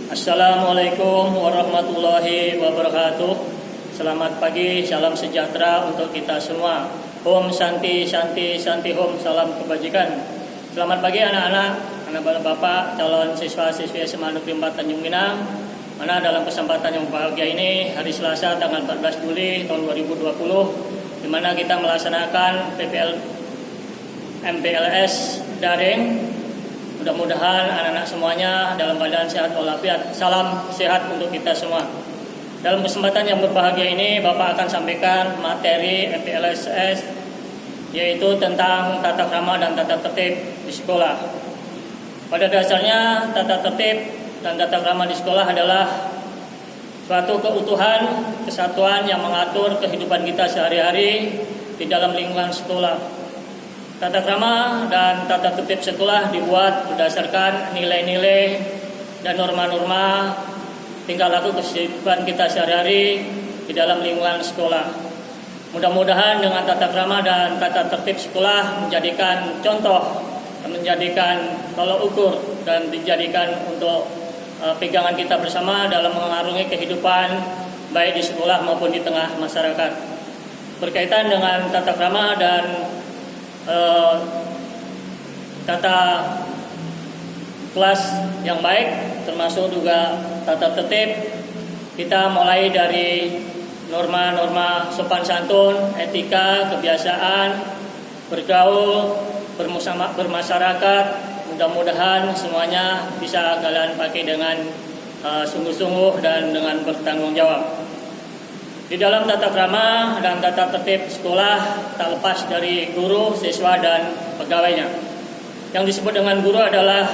Assalamualaikum warahmatullahi wabarakatuh. Selamat pagi, salam sejahtera untuk kita semua. Om Santi Santi Santi Om, salam kebajikan. Selamat pagi anak-anak, bapak, calon siswa-siswi SMA Negeri 4 Tanjung Pinang. Mana dalam kesempatan yang bahagia ini, hari Selasa tanggal 14 Juli tahun 2020, di mana kita melaksanakan MPLS daring. Mudah-mudahan anak-anak semuanya dalam keadaan sehat walafiat. Salam sehat untuk kita semua. Dalam kesempatan yang berbahagia ini, Bapak akan sampaikan materi MPLS, yaitu tentang tata krama dan tata tertib di sekolah. Pada dasarnya, tata tertib dan tata krama di sekolah adalah suatu keutuhan, kesatuan yang mengatur kehidupan kita sehari-hari di dalam lingkungan sekolah. Tata krama dan tata tertib sekolah dibuat berdasarkan nilai-nilai dan norma-norma tingkah laku kehidupan kita sehari-hari di dalam lingkungan sekolah. Mudah-mudahan dengan tata krama dan tata tertib sekolah menjadikan contoh, menjadikan tolok ukur, dan dijadikan untuk pegangan kita bersama dalam mengarungi kehidupan baik di sekolah maupun di tengah masyarakat. Berkaitan dengan tata krama dan tata kelas yang baik, termasuk juga tata tertib, kita mulai dari norma-norma sopan santun, etika, kebiasaan, bergaul, bermasyarakat. Mudah-mudahan semuanya bisa kalian pakai dengan sungguh-sungguh dan dengan bertanggung jawab. Di dalam tata krama dan tata tertib sekolah tak lepas dari guru, siswa, dan pegawainya. Yang disebut dengan guru adalah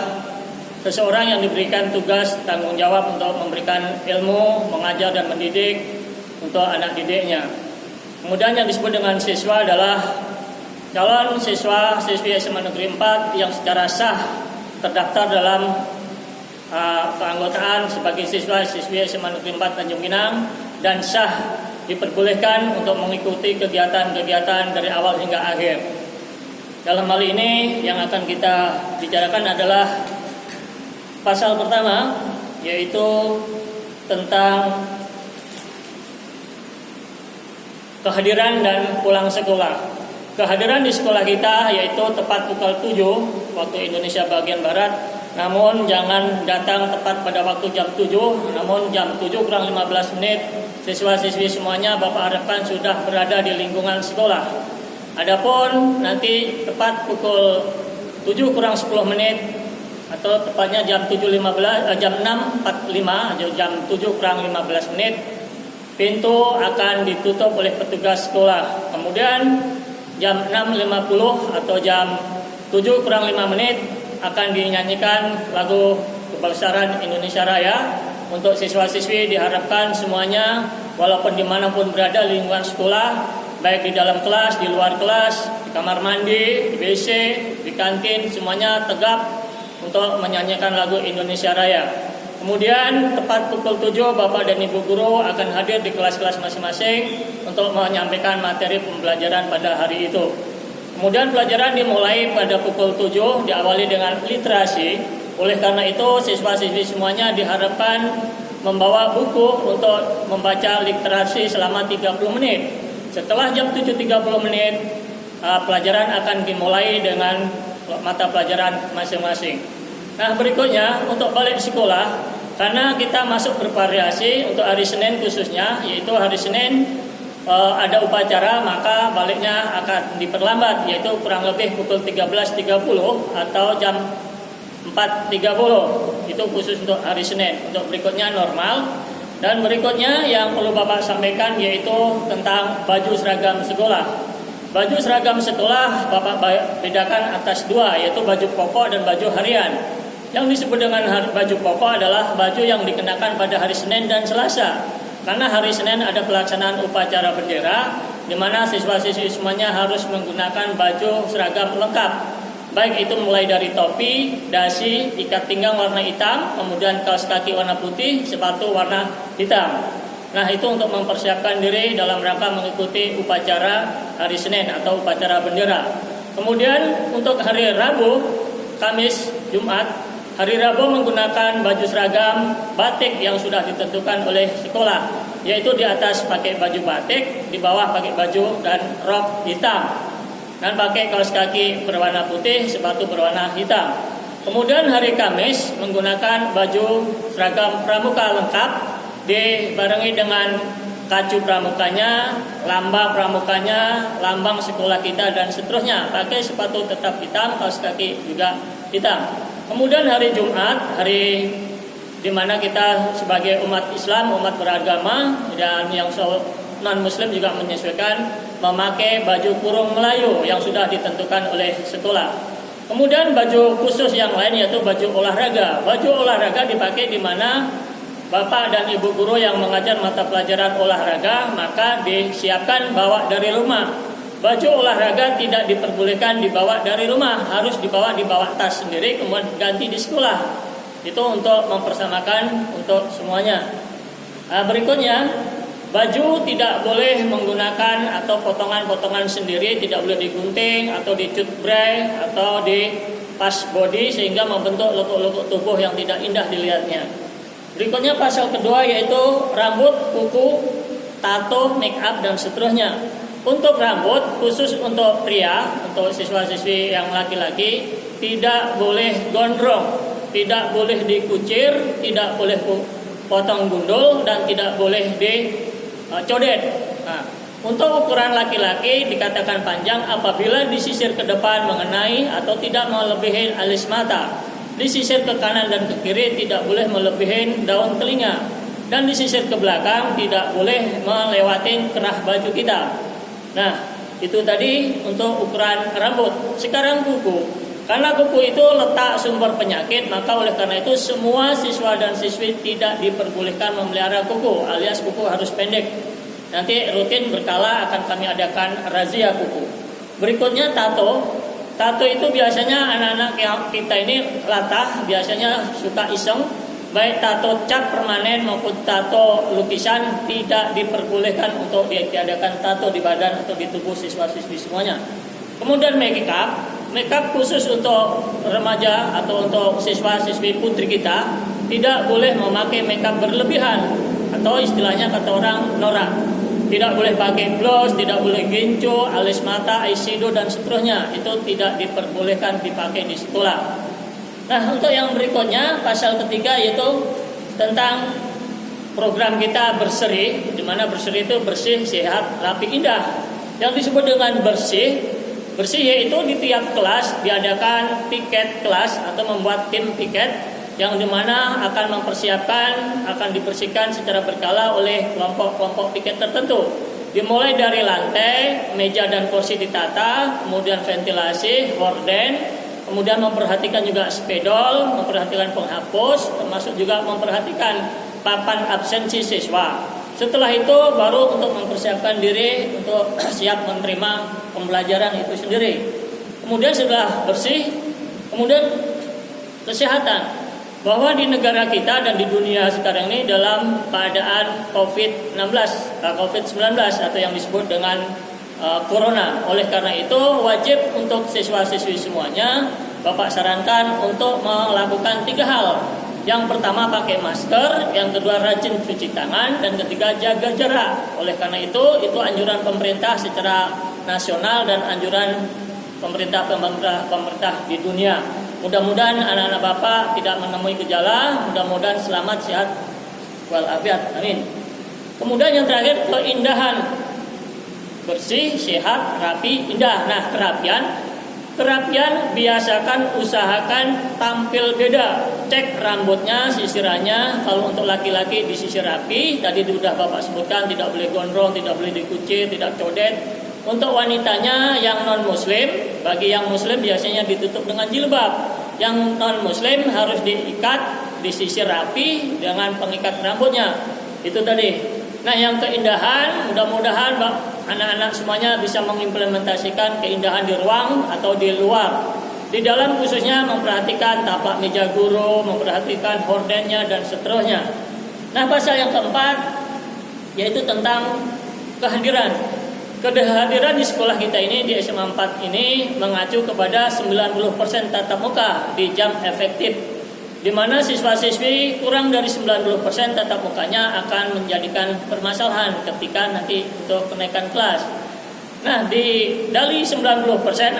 seseorang yang diberikan tugas tanggung jawab untuk memberikan ilmu, mengajar dan mendidik untuk anak didiknya. Kemudian yang disebut dengan siswa adalah calon siswa-siswi SMA Negeri 4 yang secara sah terdaftar dalam keanggotaan sebagai siswa-siswi SMA Negeri 4 Tanjung Pinang dan sah diperbolehkan untuk mengikuti kegiatan-kegiatan dari awal hingga akhir. Dalam hal ini yang akan kita bicarakan adalah pasal pertama, yaitu tentang kehadiran dan pulang sekolah. Kehadiran di sekolah kita yaitu tepat pukul 7 waktu Indonesia bagian Barat. Namun jangan datang tepat pada waktu jam 7, namun jam 7 kurang 15 menit siswa-siswi semuanya Bapak harapkan sudah berada di lingkungan sekolah. Adapun nanti tepat pukul 7 kurang 10 menit atau tepatnya jam 6.45 atau jam 7 kurang 15 menit pintu akan ditutup oleh petugas sekolah. Kemudian jam 6.50 atau jam 7 kurang 5 menit akan dinyanyikan lagu kebangsaan Indonesia Raya. Untuk siswa-siswi diharapkan semuanya walaupun dimanapun berada di lingkungan sekolah, baik di dalam kelas, di luar kelas, di kamar mandi, di WC, di kantin, semuanya tegap untuk menyanyikan lagu Indonesia Raya. Kemudian tepat pukul 7 Bapak dan Ibu guru akan hadir di kelas-kelas masing-masing untuk menyampaikan materi pembelajaran pada hari itu. Kemudian pelajaran dimulai pada pukul 7, diawali dengan literasi. Oleh karena itu siswa-siswi semuanya diharapkan membawa buku untuk membaca literasi selama 30 menit. Setelah jam 7.30 menit pelajaran akan dimulai dengan mata pelajaran masing-masing. Nah, berikutnya untuk balik sekolah, karena kita masuk bervariasi untuk hari Senin khususnya, yaitu hari Senin ada upacara, maka baliknya akan diperlambat, yaitu kurang lebih pukul 13.30 atau jam 4.30. Itu khusus untuk hari Senin. Untuk berikutnya normal. Dan berikutnya yang perlu Bapak sampaikan yaitu tentang baju seragam sekolah. Baju seragam sekolah Bapak bedakan atas dua, yaitu baju pokok dan baju harian. Yang disebut dengan baju pokok adalah baju yang dikenakan pada hari Senin dan Selasa. Karena hari Senin ada pelaksanaan upacara bendera, di mana siswa-siswi semuanya harus menggunakan baju seragam lengkap. Baik itu mulai dari topi, dasi, ikat pinggang warna hitam, kemudian kaos kaki warna putih, sepatu warna hitam. Nah, itu untuk mempersiapkan diri dalam rangka mengikuti upacara hari Senin atau upacara bendera. Kemudian untuk hari Rabu, Kamis, Jumat, Hari Rabu menggunakan baju seragam batik yang sudah ditentukan oleh sekolah, yaitu di atas pakai baju batik, di bawah pakai baju dan rok hitam, dan pakai kaos kaki berwarna putih, sepatu berwarna hitam. Kemudian hari Kamis menggunakan baju seragam pramuka lengkap, dibarengi dengan kacu pramukanya, lamba pramukanya, lambang sekolah kita dan seterusnya. Pakai sepatu tetap hitam, kaos kaki juga hitam. Kemudian hari Jumat, hari di mana kita sebagai umat Islam, umat beragama, dan yang non-Muslim juga menyesuaikan memakai baju kurung Melayu yang sudah ditentukan oleh sekolah. Kemudian baju khusus yang lain yaitu baju olahraga. Baju olahraga dipakai di mana Bapak dan Ibu guru yang mengajar mata pelajaran olahraga maka disiapkan bawa dari rumah. Baju olahraga tidak diperbolehkan dibawa dari rumah, harus dibawa di bawah tas sendiri kemudian ganti di sekolah. Itu untuk mempersamakan untuk semuanya. Berikutnya, baju tidak boleh menggunakan atau potongan-potongan sendiri, tidak boleh digunting atau dicutbray atau dipas body sehingga membentuk lekuk-lekuk tubuh yang tidak indah dilihatnya. Berikutnya pasal kedua yaitu rambut, kuku, tato, make up dan seterusnya. Untuk rambut khusus untuk pria, untuk siswa-siswi yang laki-laki tidak boleh gondrong, tidak boleh dikucir, tidak boleh potong gundul dan tidak boleh dicodet. Nah, untuk ukuran laki-laki dikatakan panjang apabila disisir ke depan mengenai atau tidak melebihi alis mata. Disisir ke kanan dan ke kiri tidak boleh melebihi daun telinga. Dan disisir ke belakang tidak boleh melewati kerah baju kita. Nah, itu tadi untuk ukuran rambut. Sekarang kuku. Karena kuku itu letak sumber penyakit, maka oleh karena itu semua siswa dan siswi tidak diperbolehkan memelihara kuku, alias kuku harus pendek. Nanti rutin berkala akan kami adakan razia kuku. Berikutnya tato. Tato itu biasanya anak-anak kita ini latah, biasanya suka iseng. Baik tato cat permanen maupun tato lukisan tidak diperbolehkan untuk diadakan tato di badan atau di tubuh siswa-siswi semuanya. Kemudian make up khusus untuk remaja atau untuk siswa-siswi putri kita tidak boleh memakai make up berlebihan atau istilahnya kata orang norak. Tidak boleh pakai gloss, tidak boleh gincu, alis mata, eyeshadow dan seterusnya. Itu tidak diperbolehkan dipakai di sekolah. Nah, untuk yang berikutnya pasal ketiga yaitu tentang program kita berseri, di mana berseri itu bersih, sehat, rapi, indah. Yang disebut dengan bersih yaitu di tiap kelas diadakan piket kelas atau membuat tim piket yang dimana akan mempersiapkan, akan dibersihkan secara berkala oleh kelompok-kelompok piket tertentu. Dimulai dari lantai, meja dan kursi ditata, kemudian ventilasi, horden. Kemudian memperhatikan juga spedol, memperhatikan penghapus, termasuk juga memperhatikan papan absensi siswa. Setelah itu baru untuk mempersiapkan diri untuk siap menerima pembelajaran itu sendiri. Kemudian setelah bersih, kemudian kesehatan. Bahwa di negara kita dan di dunia sekarang ini dalam keadaan COVID-19 atau yang disebut dengan Corona. Oleh karena itu wajib untuk siswa-siswi semuanya Bapak sarankan untuk melakukan 3 hal. Yang pertama pakai masker, yang kedua rajin cuci tangan, dan ketiga jaga jarak. Oleh karena itu anjuran pemerintah secara nasional dan anjuran pemerintah di dunia. Mudah-mudahan anak-anak Bapak tidak menemui gejala, mudah-mudahan selamat, sehat, walafiat. Amin. Kemudian yang terakhir keindahan. Bersih, sehat, rapi, indah. Nah, kerapian biasakan usahakan tampil beda. Cek rambutnya, sisirannya. Kalau untuk laki-laki disisir rapi, tadi sudah Bapak sebutkan tidak boleh gondrong, tidak boleh dikucir, tidak codet. Untuk wanitanya yang non muslim, bagi yang muslim biasanya ditutup dengan jilbab. Yang non muslim harus diikat, disisir rapi dengan pengikat rambutnya. Itu tadi. Nah, yang keindahan, mudah-mudahan anak-anak semuanya bisa mengimplementasikan keindahan di ruang atau di luar. Di dalam khususnya memperhatikan tapak meja guru, memperhatikan hordennya dan seterusnya. Nah, pasal yang keempat yaitu tentang kehadiran. Kehadiran di sekolah kita ini di SMA 4 ini mengacu kepada 90% tatap muka di jam efektif. di mana siswa-siswi kurang dari 90% tatap mukanya akan menjadikan permasalahan ketika nanti untuk kenaikan kelas. Nah, dari 90%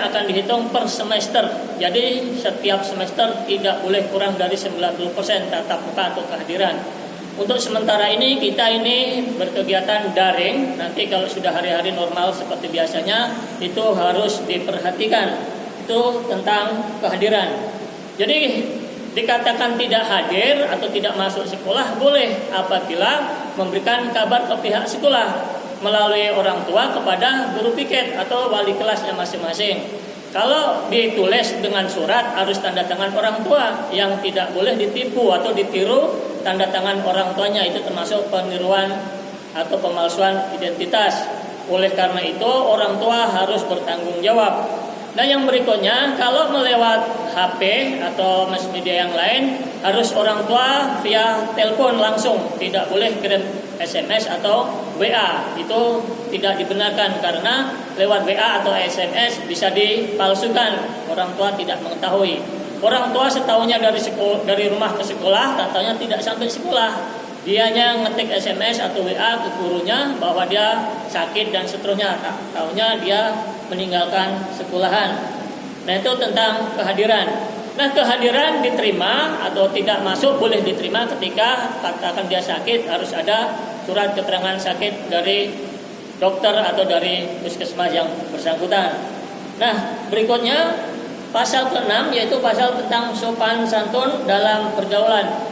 akan dihitung per semester. Jadi setiap semester tidak boleh kurang dari 90% tatap muka atau kehadiran. Untuk sementara ini kita ini berkegiatan daring. Nanti kalau sudah hari-hari normal seperti biasanya itu harus diperhatikan. Itu tentang kehadiran. Jadi dikatakan tidak hadir atau tidak masuk sekolah boleh apabila memberikan kabar ke pihak sekolah melalui orang tua kepada guru piket atau wali kelasnya masing-masing. Kalau ditulis dengan surat harus tanda tangan orang tua, yang tidak boleh ditipu atau ditiru tanda tangan orang tuanya, itu termasuk peniruan atau pemalsuan identitas. Oleh karena itu orang tua harus bertanggung jawab. Nah, yang berikutnya, kalau melewat HP atau mass media yang lain harus orang tua via telepon langsung, tidak boleh kirim SMS atau WA. Itu tidak dibenarkan karena lewat WA atau SMS bisa dipalsukan, orang tua tidak mengetahui. Orang tua setahunya dari rumah ke sekolah, katanya tidak sampai sekolah. Dianya ngetik SMS atau WA ke gurunya bahwa dia sakit dan seterusnya. Tahunya dia meninggalkan sekolahan. Nah, itu tentang kehadiran. Nah, kehadiran diterima atau tidak masuk boleh diterima ketika katakan dia sakit, harus ada surat keterangan sakit dari dokter atau dari puskesmas yang bersangkutan. Nah, berikutnya pasal ke-6 yaitu pasal tentang sopan santun dalam pergaulan.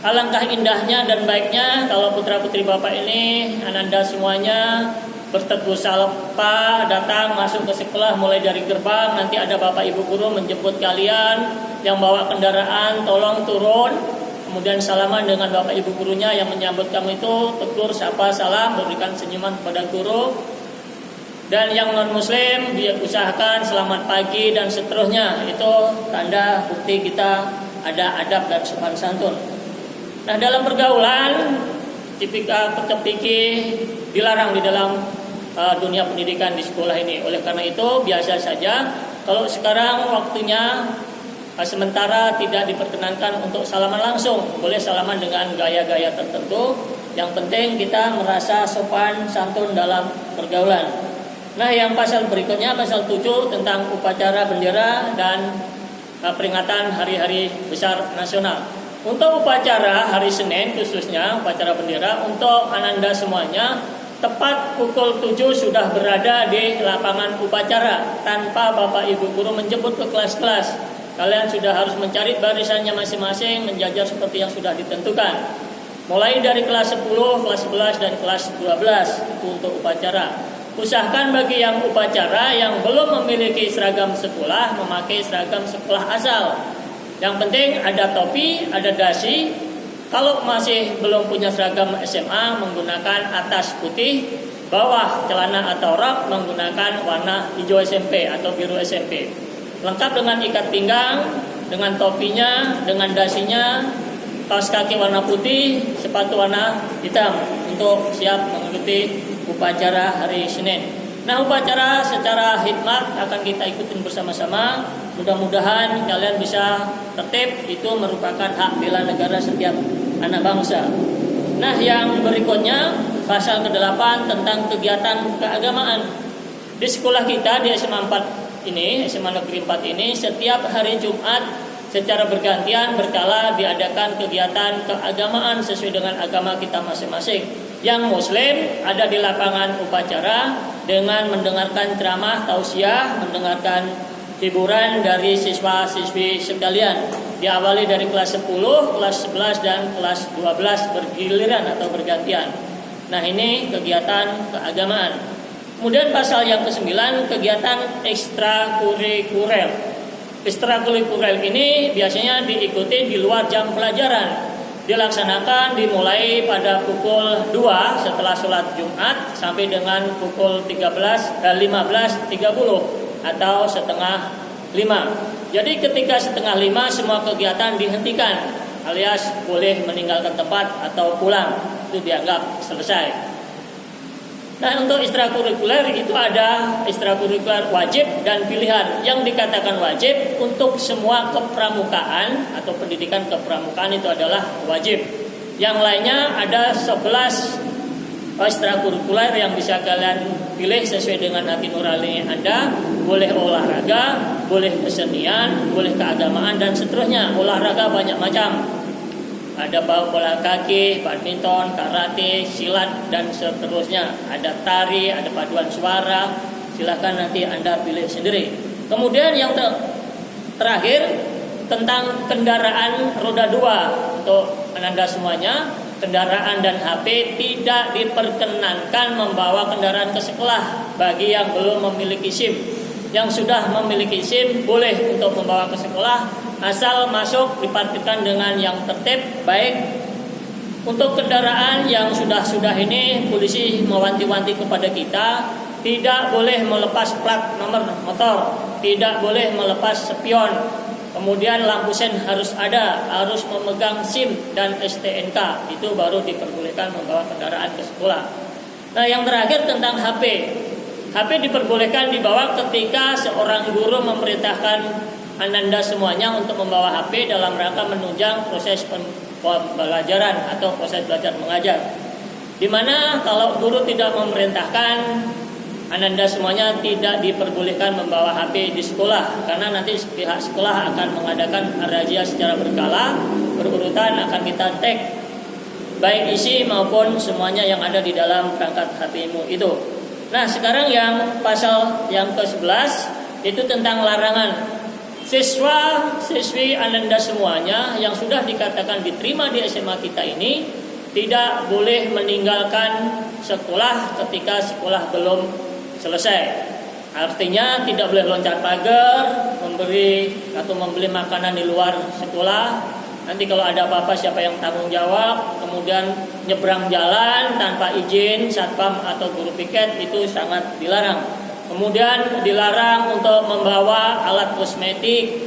Alangkah indahnya dan baiknya kalau putra-putri Bapak ini, Ananda semuanya bertegur sapa datang masuk ke sekolah mulai dari gerbang. Nanti ada Bapak Ibu guru menjemput kalian, yang bawa kendaraan tolong turun, kemudian salaman dengan Bapak Ibu gurunya yang menyambut kamu itu, tegur sapa salam, berikan senyuman kepada guru. Dan yang non muslim dia usahakan selamat pagi dan seterusnya. Itu tanda bukti kita ada adab dan sopan santun. Nah, dalam pergaulan tepiki dilarang di dalam dunia pendidikan di sekolah ini. Oleh karena itu biasa saja kalau sekarang waktunya sementara tidak diperkenankan untuk salaman langsung, boleh salaman dengan gaya-gaya tertentu. Yang penting kita merasa sopan santun dalam pergaulan. Nah, yang pasal berikutnya pasal 7 tentang upacara bendera dan peringatan hari-hari besar nasional. Untuk upacara hari Senin khususnya upacara bendera, untuk Ananda semuanya tepat pukul 7 sudah berada di lapangan upacara tanpa Bapak Ibu guru menjemput ke kelas-kelas. Kalian sudah harus mencari barisannya masing-masing, menjajar seperti yang sudah ditentukan. Mulai dari kelas 10, kelas 11 dan kelas 12 itu untuk upacara. Usahakan bagi yang upacara yang belum memiliki seragam sekolah memakai seragam sekolah asal. Yang penting ada topi, ada dasi. Kalau masih belum punya seragam SMA menggunakan atas putih, bawah celana atau rok menggunakan warna hijau SMP atau biru SMP. Lengkap dengan ikat pinggang, dengan topinya, dengan dasinya, kaos kaki warna putih, sepatu warna hitam untuk siap mengikuti upacara hari Senin. Nah, upacara secara hikmat akan kita ikutin bersama-sama. Mudah-mudahan kalian bisa tertib, itu merupakan hak bela negara setiap anak bangsa. Nah, yang berikutnya pasal ke-8 tentang kegiatan keagamaan. Di sekolah kita di SMA 4 ini, SMA Negeri 4 ini, setiap hari Jumat secara bergantian berkala diadakan kegiatan keagamaan sesuai dengan agama kita masing-masing. Yang muslim ada di lapangan upacara dengan mendengarkan ceramah tausiah, mendengarkan hiburan dari siswa-siswi sekalian. Diawali dari kelas 10, kelas 11 dan kelas 12 bergiliran atau bergantian. Nah, ini kegiatan keagamaan. Kemudian pasal yang ke-9 kegiatan ekstrakurikuler. Ekstrakurikuler ini biasanya diikuti di luar jam pelajaran. Dilaksanakan dimulai pada pukul 2 setelah sholat Jumat sampai dengan pukul 15.30 atau setengah 5. Jadi ketika setengah 5 semua kegiatan dihentikan alias boleh meninggalkan tempat atau pulang, itu dianggap selesai. Nah, untuk ekstrakurikuler itu ada ekstrakurikuler wajib dan pilihan. Yang dikatakan wajib untuk semua kepramukaan atau pendidikan kepramukaan itu adalah wajib. Yang lainnya ada 11 ekstrakurikuler yang bisa kalian pilih sesuai dengan hati nurani Anda. Boleh olahraga, boleh kesenian, boleh keagamaan dan seterusnya. Olahraga banyak macam. Ada bola kaki, badminton, karate, silat dan seterusnya. Ada tari, ada paduan suara. Silakan nanti Anda pilih sendiri. Kemudian yang terakhir tentang kendaraan roda 2 untuk Anda semuanya. Kendaraan dan HP tidak diperkenankan membawa kendaraan ke sekolah bagi yang belum memiliki SIM. Yang sudah memiliki SIM boleh untuk membawa ke sekolah asal masuk diparkirkan dengan yang tertib. Baik, untuk kendaraan yang sudah ini polisi mewanti-wanti kepada kita tidak boleh melepas plat nomor motor, tidak boleh melepas spion. Kemudian lampu sen harus ada, harus memegang SIM dan STNK, itu baru diperbolehkan membawa kendaraan ke sekolah. Nah, yang terakhir tentang HP. HP diperbolehkan dibawa ketika seorang guru memerintahkan Ananda semuanya untuk membawa HP dalam rangka menunjang proses pembelajaran atau proses belajar mengajar. Dimana kalau guru tidak memerintahkan, Ananda semuanya tidak diperbolehkan membawa HP di sekolah, karena nanti pihak sekolah akan mengadakan razia secara berkala, berurutan akan kita tag baik isi maupun semuanya yang ada di dalam perangkat HP-mu itu. Nah, sekarang yang pasal yang ke-11 itu tentang larangan. Siswa-siswi Ananda semuanya yang sudah dikatakan diterima di SMA kita ini tidak boleh meninggalkan sekolah ketika sekolah belum selesai. Artinya tidak boleh loncat pagar, memberi atau membeli makanan di luar sekolah. Nanti kalau ada apa-apa siapa yang tanggung jawab. Kemudian nyebrang jalan tanpa izin satpam atau guru piket itu sangat dilarang. Kemudian dilarang untuk membawa alat kosmetik,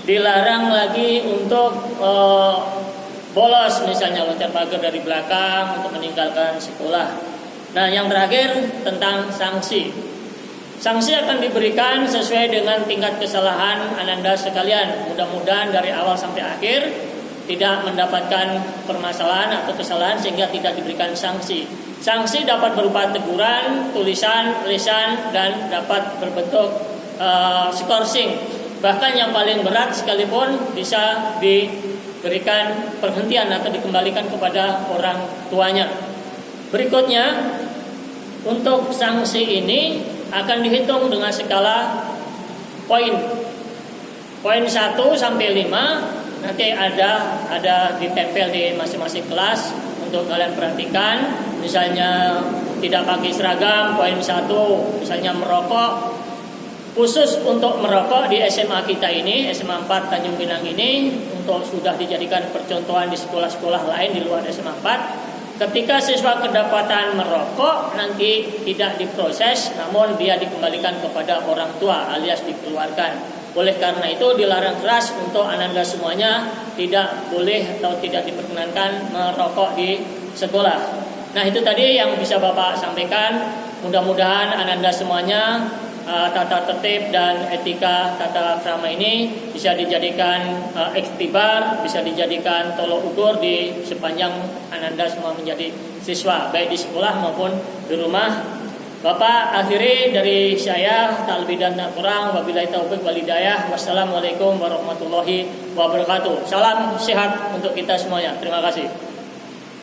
dilarang lagi untuk bolos, misalnya loncat pagar dari belakang untuk meninggalkan sekolah. Nah, yang terakhir tentang sanksi. Sanksi akan diberikan sesuai dengan tingkat kesalahan Ananda sekalian. Mudah-mudahan dari awal sampai akhir tidak mendapatkan permasalahan atau kesalahan sehingga tidak diberikan sanksi. Sanksi dapat berupa teguran, tulisan, lisan, dan dapat berbentuk skorsing. Bahkan yang paling berat sekalipun bisa diberikan perhentian atau dikembalikan kepada orang tuanya. Berikutnya, untuk sanksi ini akan dihitung dengan skala poin. Poin 1 sampai 5 nanti ada ditempel di masing-masing kelas untuk kalian perhatikan. Misalnya tidak pakai seragam, poin 1. Misalnya merokok, khusus untuk merokok di SMA kita ini, SMA 4 Tanjung Pinang ini, untuk sudah dijadikan percontohan di sekolah-sekolah lain di luar SMA 4. Ketika siswa kedapatan merokok nanti tidak diproses, namun dia dikembalikan kepada orang tua alias dikeluarkan. Oleh karena itu dilarang keras untuk Ananda semuanya tidak boleh atau tidak diperkenankan merokok di sekolah. Nah, itu tadi yang bisa Bapak sampaikan. Mudah-mudahan Ananda semuanya tata tertib dan etika tata krama ini bisa dijadikan iktibar, bisa dijadikan tolok ukur di sepanjang Ananda semua menjadi siswa, baik di sekolah maupun di rumah. Bapak, akhiri dari saya, tak lebih dan tak kurang. Wabillahi taufiq wal hidayah. Wassalamualaikum warahmatullahi wabarakatuh. Salam sehat untuk kita semuanya. Terima kasih.